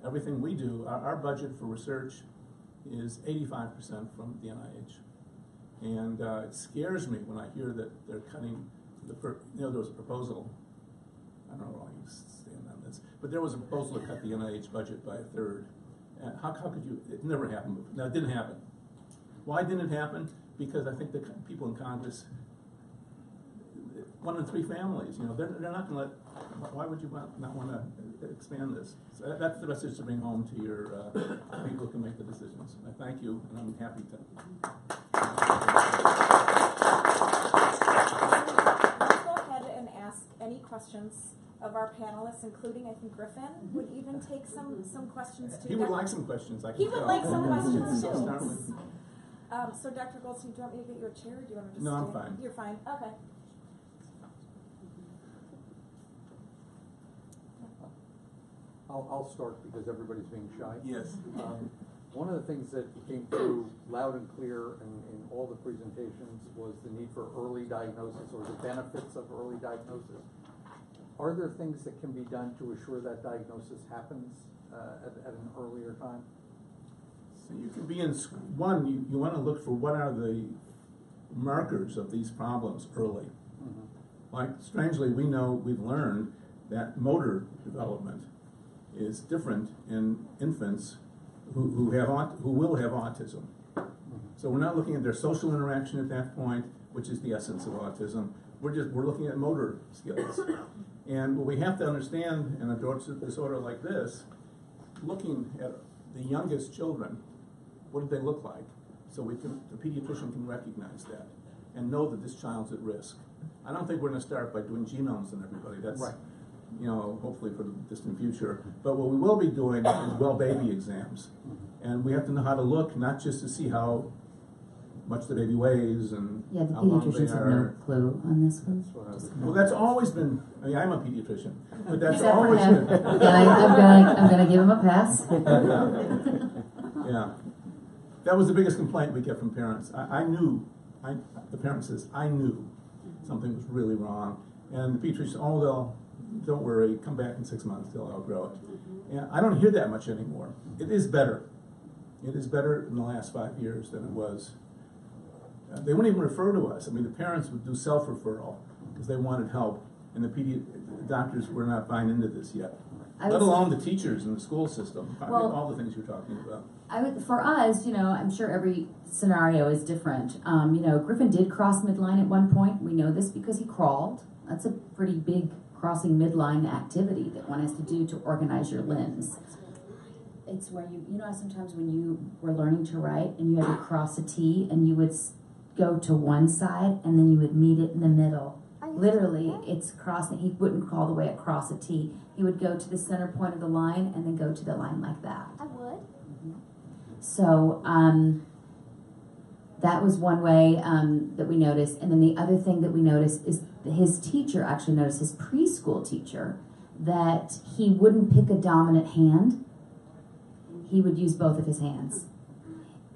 everything we do, our budget for research is 85% from the NIH. And it scares me when I hear that they're cutting, there was a proposal, I don't know why you stand on this, but there was a proposal to cut the NIH budget by a third. How could you, it never happened. No, it didn't happen. Why didn't it happen? Because I think the people in Congress, 1 in 3 families, they're not going to why would you not want to expand this? So that's the message to bring home to your people who can make the decisions. I thank you, and I'm happy to. Let's go ahead and ask any questions of our panelists, including, I think, Griffin would even take some questions too. He would like some questions, I can He would tell. like some questions So too. start with- So Dr. Goldstein, do you want me to get you a chair, or do you want to just No, I'm stay? fine. You're fine, okay. I'll start because everybody's being shy. Yes. One of the things that came through loud and clear in all the presentations was the need for early diagnosis, or the benefits of early diagnosis. Are there things that can be done to assure that diagnosis happens at an earlier time? So you can be in, one, you want to look for what are the markers of these problems early. Mm-hmm. Like, strangely, we've learned that motor development is different in infants who will have autism. So we're not looking at their social interaction at that point, which is the essence of autism. We're looking at motor skills. And what we have to understand in a disorder like this, looking at the youngest children, what do they look like? So the pediatrician can recognize that and know that this child's at risk. I don't think we're going to start by doing genomes on everybody. That's right. Hopefully for the distant future. But what we will be doing is well baby exams. And we have to know how to look, not just to see how much the baby weighs and Yeah, the how long they pediatricians have no are. clue on this one. That's what I was Well, that's always been, I'm a pediatrician, but that's Except for always him. been. And I'm gonna give him a pass. Yeah. That was the biggest complaint we get from parents. The parent says, I knew something was really wrong. And the pediatrician, don't worry, come back in 6 months, they'll outgrow it. And I don't hear that much anymore. It is better. It is better in the last 5 years than it was. They wouldn't even refer to us. I mean, the parents would do self-referral because they wanted help, and the doctors were not buying into this yet. Let alone the teachers in the school system. Well, all the things you're talking about. For us, I'm sure every scenario is different. Griffin did cross midline at one point. We know this because he crawled. That's a pretty big crossing midline activity that one has to do to organize your limbs. It's where sometimes when you were learning to write and you had to cross a T and you would go to one side and then you would meet it in the middle. Literally, it's crossing. He wouldn't crawl the way across a T. He would go to the center point of the line and then go to the line like that. I would. So that was one way that we noticed. And then the other thing that we noticed is his teacher actually noticed, his preschool teacher, that he wouldn't pick a dominant hand. He would use both of his hands.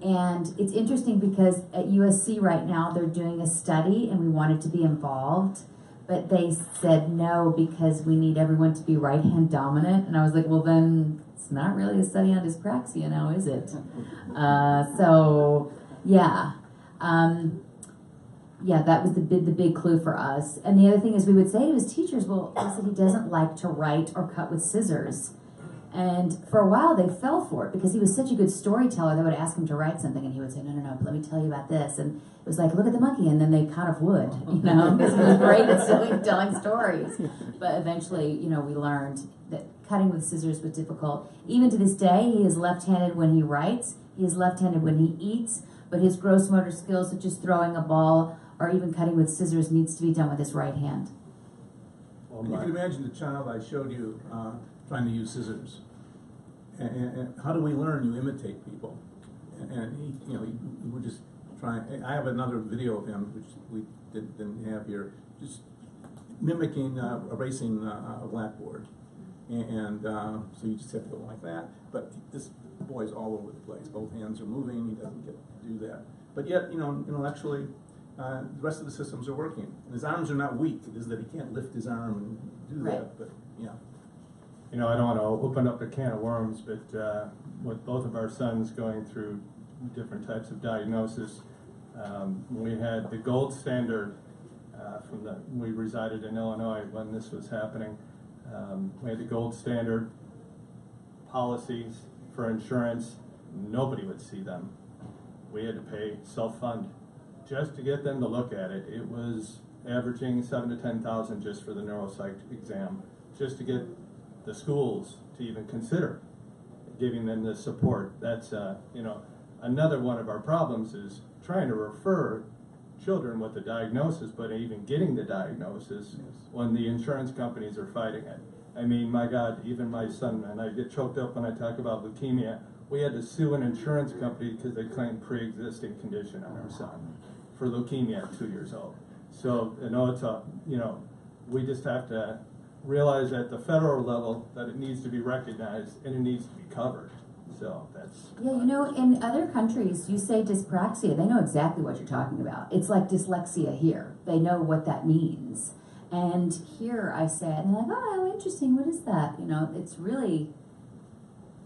And it's interesting because at USC right now, they're doing a study and we wanted to be involved, but they said no because we need everyone to be right hand dominant. And I was like, well, then it's not really a study on dyspraxia now, is it? That was the big clue for us. And the other thing is we would say to his teachers, well, he said he doesn't like to write or cut with scissors. And for a while they fell for it because he was such a good storyteller. They would ask him to write something and he would say, no, but let me tell you about this. And it was like, look at the monkey. And then they kind of would, because he was great at telling stories. But eventually, we learned that cutting with scissors was difficult. Even to this day, he is left-handed when he writes. He is left-handed when he eats. But his gross motor skills, such as throwing a ball or even cutting with scissors, needs to be done with his right hand. Well, You can imagine the child I showed you trying to use scissors. And how do we learn? You imitate people. And he would just try. I have another video of him, which we didn't have here, just mimicking erasing a blackboard. And so you just have to go like that. But this boy's all over the place. Both hands are moving. He doesn't get to do that. But yet, intellectually, the rest of the systems are working. And his arms are not weak. It is that he can't lift his arm and do Right. that. But yeah. I don't want to open up a can of worms, but with both of our sons going through different types of diagnosis, we had the gold standard we resided in Illinois when this was happening. We had the gold standard policies for insurance. Nobody would see them. We had to pay self-fund just to get them to look at it. It was averaging $7,000 to $10,000 just for the neuropsych exam, just to get the schools to even consider giving them the support. That's another one of our problems is trying to refer children with the diagnosis, but even getting the diagnosis when the insurance companies are fighting it. I mean, my God, even my son, and I get choked up when I talk about leukemia, we had to sue an insurance company because they claimed pre-existing condition on our son for leukemia at 2 years old. So, we just have to realize at the federal level that it needs to be recognized and it needs to be covered. So that's... Yeah, in other countries, you say dyspraxia, they know exactly what you're talking about. It's like dyslexia here. They know what that means. And here I said, and they're like, oh, how interesting, what is that?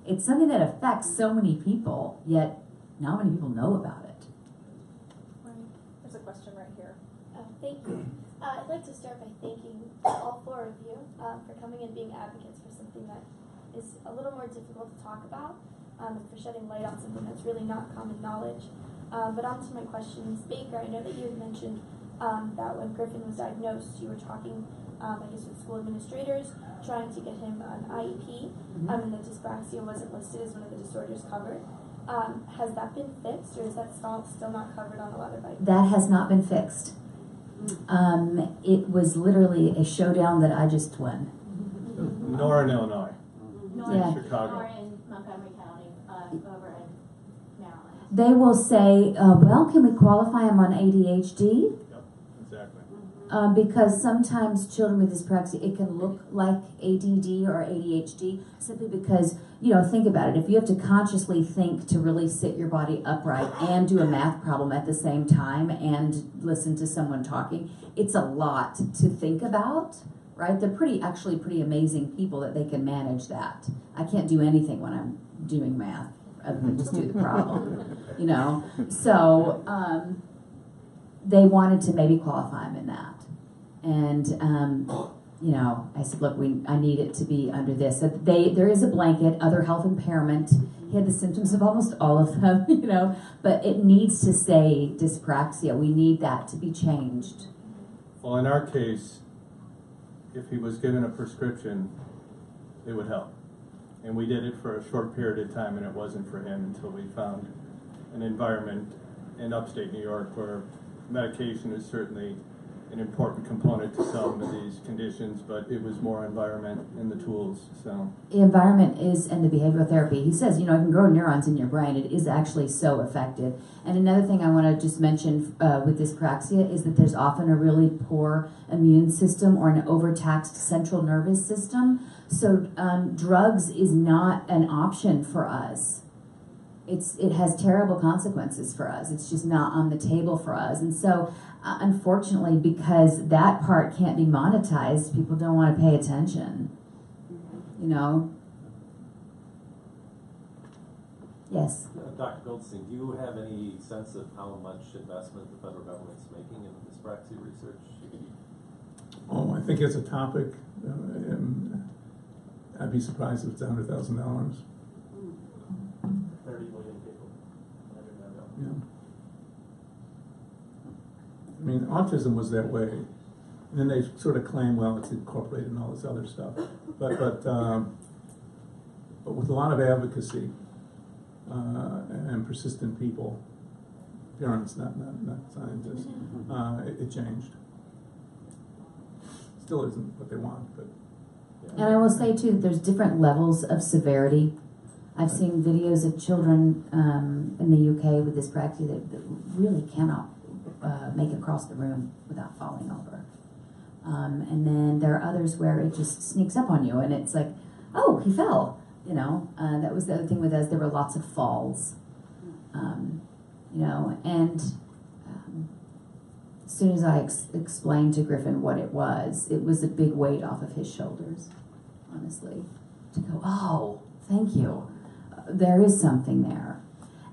It's something that affects so many people, yet not many people know about it. Right. There's a question right here. Thank you. I'd like to start by thanking all four of you for coming and being advocates for something that is a little more difficult to talk about, and for shedding light on something that's really not common knowledge. But on to my questions. Baker, I know that you had mentioned that when Griffin was diagnosed, you were talking, with school administrators, trying to get him an IEP, and that dyspraxia wasn't listed as one of the disorders covered. Has that been fixed, or is that still not covered on a lot of IEPs? That has not been fixed. It was literally a showdown that I just won. Nor in Illinois, Yeah. in Chicago. Or in Montgomery County, over in Maryland. They will say, well, can we qualify them on ADHD? Yep, exactly. Because sometimes children with dyspraxia, it can look like ADD or ADHD, simply because, think about it. If you have to consciously think to really sit your body upright and do a math problem at the same time and listen to someone talking, it's a lot to think about, right? They're actually pretty amazing people that they can manage that. I can't do anything when I'm doing math other than just do the problem, So they wanted to maybe qualify him in that. And, I said, look, I need it to be under this. So there is a blanket, other health impairment. He had the symptoms of almost all of them, but it needs to say dyspraxia. We need that to be changed. Well, in our case, if he was given a prescription, it would help. And we did it for a short period of time, and it wasn't for him until we found an environment in upstate New York where medication is certainly an important component to some of these conditions, but it was more environment and the tools. So The environment is, and the behavioral therapy. He says, it can grow neurons in your brain. It is actually so effective. And another thing I want to just mention with dyspraxia is that there's often a really poor immune system or an overtaxed central nervous system. So drugs is not an option for us. It has terrible consequences for us. It's just not on the table for us. And so, unfortunately, because that part can't be monetized, people don't want to pay attention. Yes. Dr. Goldstein, do you have any sense of how much investment the federal government's making in dyspraxia research? Oh, I think it's a topic. I'd be surprised if it's $100,000. 30 million people. Imagine that. Yeah. I mean, autism was that way. And then they sort of claim, well, it's incorporated and all this other stuff. But with a lot of advocacy and persistent people, parents, not scientists, it changed. Still isn't what they want, but. And I will say too, that there's different levels of severity. I've seen videos of children in the UK with dyspraxia that really cannot make it across the room without falling over. And then there are others where it just sneaks up on you and it's like, oh, he fell. You know, that was the other thing with us. There were lots of falls. You know, and as soon as I explained to Griffin what it was a big weight off of his shoulders, honestly, to go, oh, thank you. There is something there.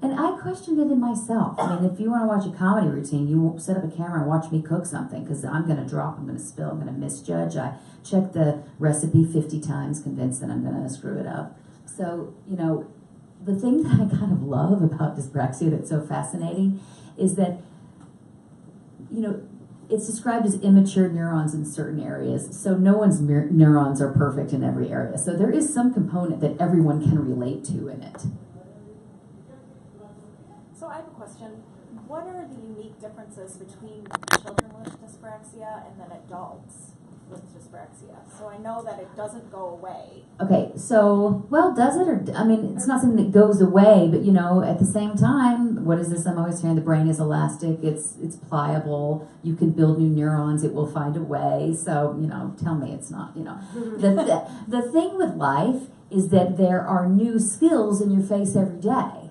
And I questioned it in myself. I mean, if you want to watch a comedy routine, you set up a camera and watch me cook something because I'm going to drop, I'm going to spill, I'm going to misjudge. I check the recipe 50 times, convinced that I'm going to screw it up. So, you know, the thing that I kind of love about dyspraxia that's so fascinating is that, you know, it's described as immature neurons in certain areas. So no one's neurons are perfect in every area. So there is some component that everyone can relate to in it. So I have a question. What are the unique differences between children with dyspraxia and then adults with dyspraxia? So I know that it doesn't go away. Okay, so, well, does it? Or, I mean, it's not something that goes away, but, you know, at the same time, what is this I'm always hearing? The brain is elastic, it's pliable, you can build new neurons, it will find a way. So, you know, tell me it's not, you know. The thing with life is that there are new skills in your face every day,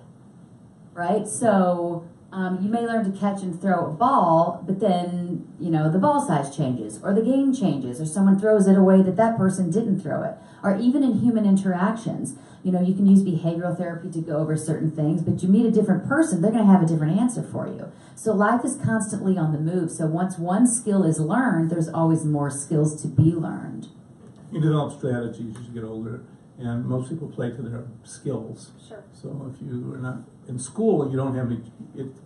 right? So, you may learn to catch and throw a ball, but then, you know, the ball size changes, or the game changes, or someone throws it a way that that person didn't throw it. Or even in human interactions, you know, you can use behavioral therapy to go over certain things, but you meet a different person, they're going to have a different answer for you. So life is constantly on the move. So once one skill is learned, there's always more skills to be learned. You develop strategies as you get older, and most people play to their skills. Sure. So if you are not in school, you don't have any.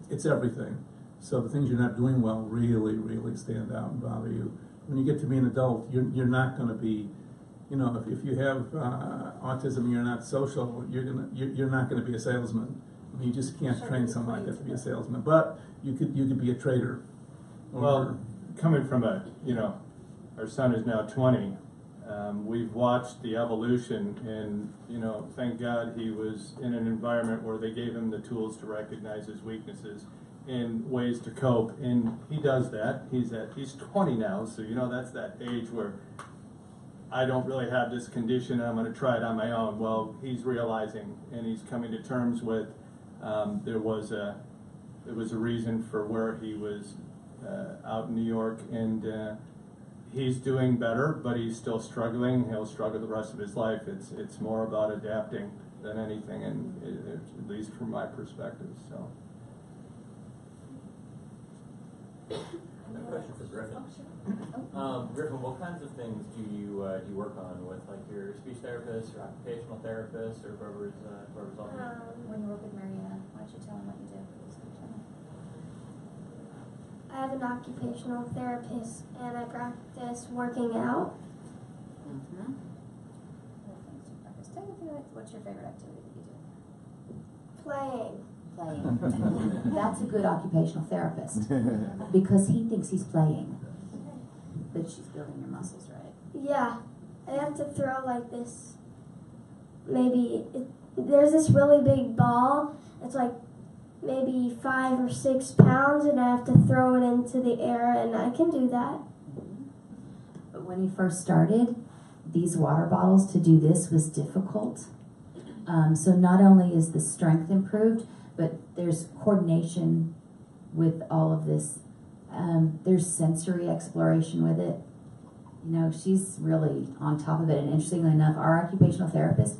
It's everything. So the things you're not doing well really, really stand out and bother you. When you get to be an adult, you're not going to be, you know, if you have autism and you're not social, you're not going to be a salesman. I mean, you just can't train someone like that to be a salesman. But you could be a trader. Well, coming from you know, our son is now 20. We've watched the evolution, and, you know, thank God he was in an environment where they gave him the tools to recognize his weaknesses and ways to cope, and he does that. He's 20 now, so, you know, that's that age where I don't really have this condition and I'm going to try it on my own. Well, he's realizing, and he's coming to terms with there was a reason for where he was out in New York, and he's doing better, but he's still struggling. He'll struggle the rest of his life. It's more about adapting than anything, and at least from my perspective. So. I have a question for Griffin. Griffin, what kinds of things do you work on with, like, your speech therapist or occupational therapist or whoever's helping you? When you work with Marianne, why don't you tell him what you do? I have an occupational therapist and I practice working out. Mm-hmm. What's your favorite activity that you do? Playing. Playing. That's a good occupational therapist because he thinks he's playing, but she's building your muscles, right? Yeah, I have to throw like this. There's this really big ball. It's like maybe 5 or 6 pounds, and I have to throw it into the air, and I can do that. But when he first started, these water bottles, to do this was difficult. So not only is the strength improved, but there's coordination with all of this. There's sensory exploration with it. You know, she's really on top of it. And interestingly enough, our occupational therapist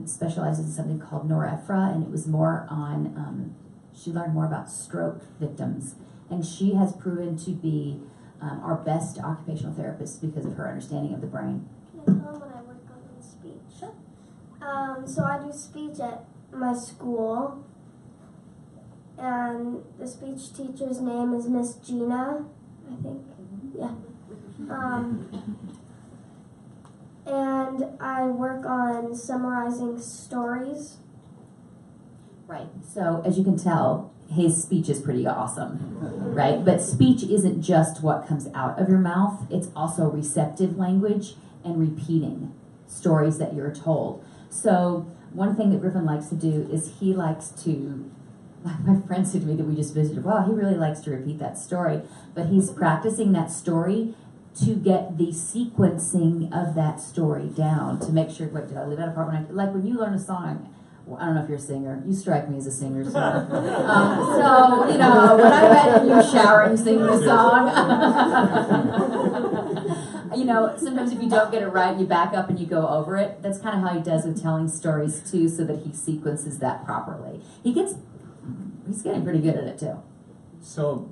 specializes in something called Norepinephrine, and it was more on, she learned more about stroke victims. And she has proven to be our best occupational therapist because of her understanding of the brain. Can I tell him when I work on his speech? So I do speech at my school, and the speech teacher's name is Miss Gina, I think. Yeah. And I work on summarizing stories. Right. So as you can tell, his speech is pretty awesome, right? But speech isn't just what comes out of your mouth. It's also receptive language and repeating stories that you're told. So one thing that Griffin likes to do is he likes to, my friend said to me that we just visited, wow, he really likes to repeat that story. But he's practicing that story to get the sequencing of that story down, to make sure, wait, did I leave out a part when like when you learn a song, I don't know if you're a singer. You strike me as a singer, so so you know when I met you showering singing the song, you know sometimes if you don't get it right, you back up and you go over it. That's kind of how he does with telling stories too, so that he sequences that properly. He's getting pretty good at it too. So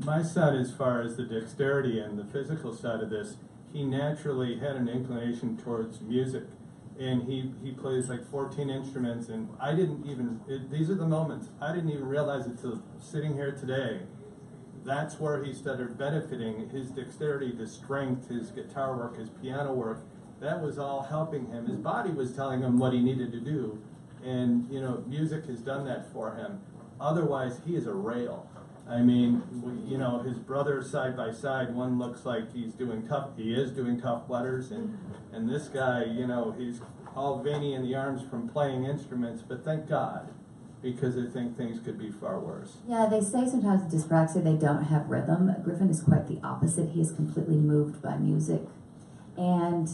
my son, as far as the dexterity and the physical side of this, he naturally had an inclination towards music. And he plays like 14 instruments, and I didn't even, these are the moments, I didn't even realize it till sitting here today. That's where he started benefiting his dexterity, his strength, his guitar work, his piano work. That was all helping him. His body was telling him what he needed to do. And, you know, music has done that for him. Otherwise, he is a rail. I mean, you know, his brothers side by side, one looks like he is doing tough letters, and this guy, you know, he's all veiny in the arms from playing instruments, but thank God, because I think things could be far worse. Yeah, they say sometimes with dyspraxia they don't have rhythm. Griffin is quite the opposite. He is completely moved by music. And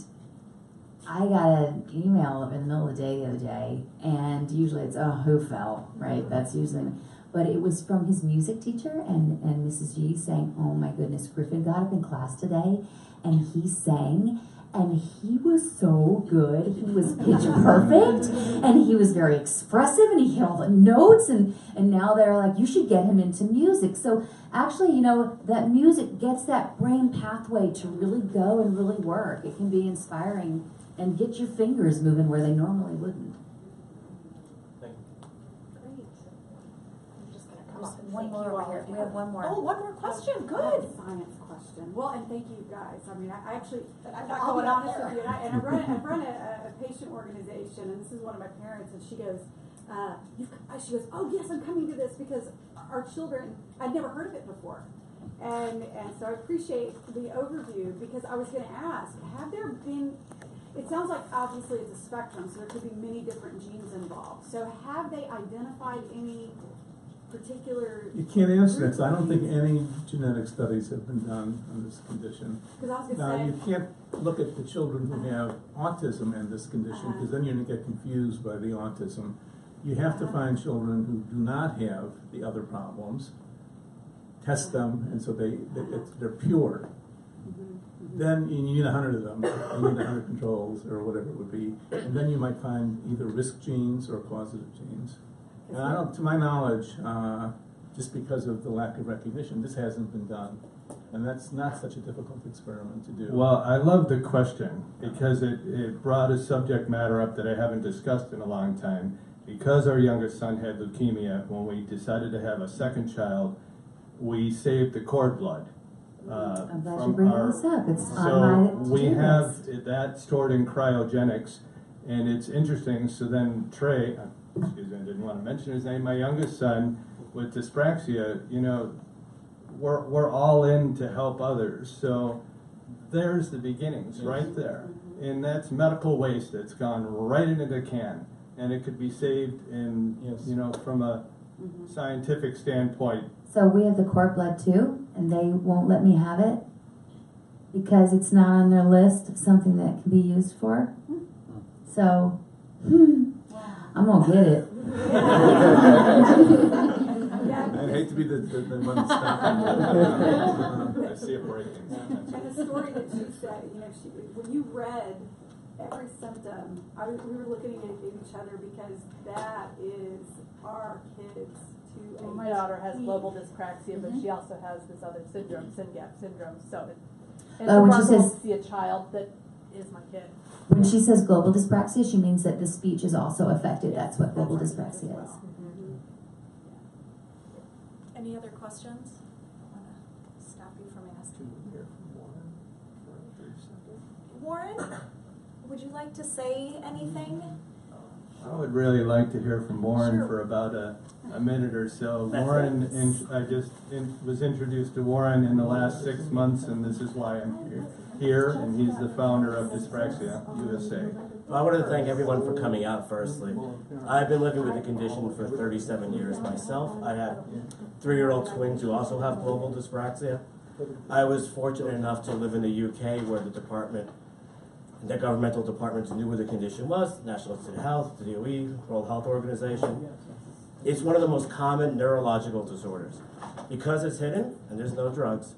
I got an email in the middle of the day the other day, and usually it's, oh, who fell, right? That's usually... But it was from his music teacher and Mrs. G saying, oh my goodness, Griffin got up in class today and he sang and he was so good. He was pitch perfect and he was very expressive and he hit all the notes and now they're like, you should get him into music. So actually, you know, that music gets that brain pathway to really go and really work. It can be inspiring and get your fingers moving where they normally wouldn't. One more over here. We have one more. Oh, one more question. Good. Science question. Well, and thank you guys. I mean, I actually, I'm not I'll be going out honest there. with you. And I run a patient organization, and this is one of my parents, and she goes, oh yes, I'm coming to this because our children, I'd never heard of it before. And so I appreciate the overview because I was going to ask, have there been, it sounds like obviously it's a spectrum, so there could be many different genes involved. So have they identified any particular... You can't answer that, 'cause I don't think any genetic studies have been done on this condition. Because I was Now, going you to say... can't look at the children who have autism and this condition, because then you're going to get confused by the autism. You have to find children who do not have the other problems, test them, and so they're pure. Then you need 100 of them. You need 100 controls or whatever it would be, and then you might find either risk genes or causative genes. And I don't, to my knowledge, just because of the lack of recognition, this hasn't been done, and that's not such a difficult experiment to do. Well, I love the question because it brought a subject matter up that I haven't discussed in a long time. Because our youngest son had leukemia, when we decided to have a second child, we saved the cord blood. I'm glad you bring this up. It's on my to-do we list. have that stored in cryogenics, and it's interesting. So then Trey, excuse me, I didn't want to mention his name, my youngest son with dyspraxia, you know, we're all in to help others. So there's the beginnings right there. And that's medical waste that's gone right into the can. And it could be saved in, you know, from a scientific standpoint. So we have the cord blood too, and they won't let me have it because it's not on their list of something that can be used for. So, I'm gonna get it. I'd hate to be the one stopping. I see it breaking. And the story that she said, you know, when you read every symptom, we were looking at each other because that is our kids to Well, my daughter has global dyspraxia, but she also has this other syndrome, SYNGAP syndrome. So it's When she remarkable says- to see a child that is my kid. When she says global dyspraxia, she means that the speech is also affected. That's what global dyspraxia is. Any other questions? I want to stop you from asking. Warren, would you like to say anything? I would really like to hear from Warren Sure. for about a minute or so. That's Warren, it. I just was introduced to Warren in the last 6 months, and this is why I'm here, and he's the founder of Dyspraxia USA. Well, I wanted to thank everyone for coming out firstly. I've been living with the condition for 37 years myself. I have 3-year-old twins who also have global dyspraxia. I was fortunate enough to live in the UK where the governmental departments knew what the condition was, National Institute of Health, the DOE, World Health Organization. It's one of the most common neurological disorders. Because it's hidden and there's no drugs,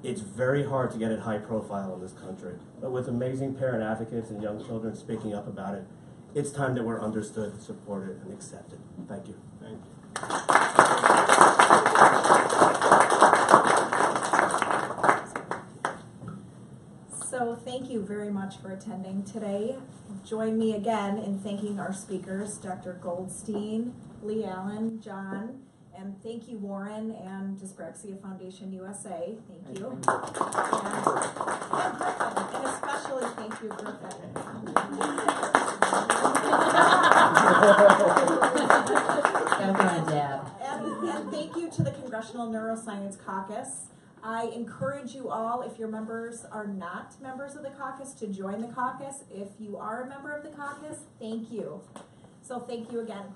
it's very hard to get it high profile in this country. But with amazing parent advocates and young children speaking up about it, it's time that we're understood, supported, and accepted. Thank you. Thank you. So thank you very much for attending today. Join me again in thanking our speakers, Dr. Goldstein, Lee Allen, John, and thank you, Warren, and Dyspraxia Foundation USA. Thank you. And especially thank you, Griffin. Gotta go on a dab. And thank you to the Congressional Neuroscience Caucus. I encourage you all, if your members are not members of the caucus, to join the caucus. If you are a member of the caucus, thank you. So thank you again.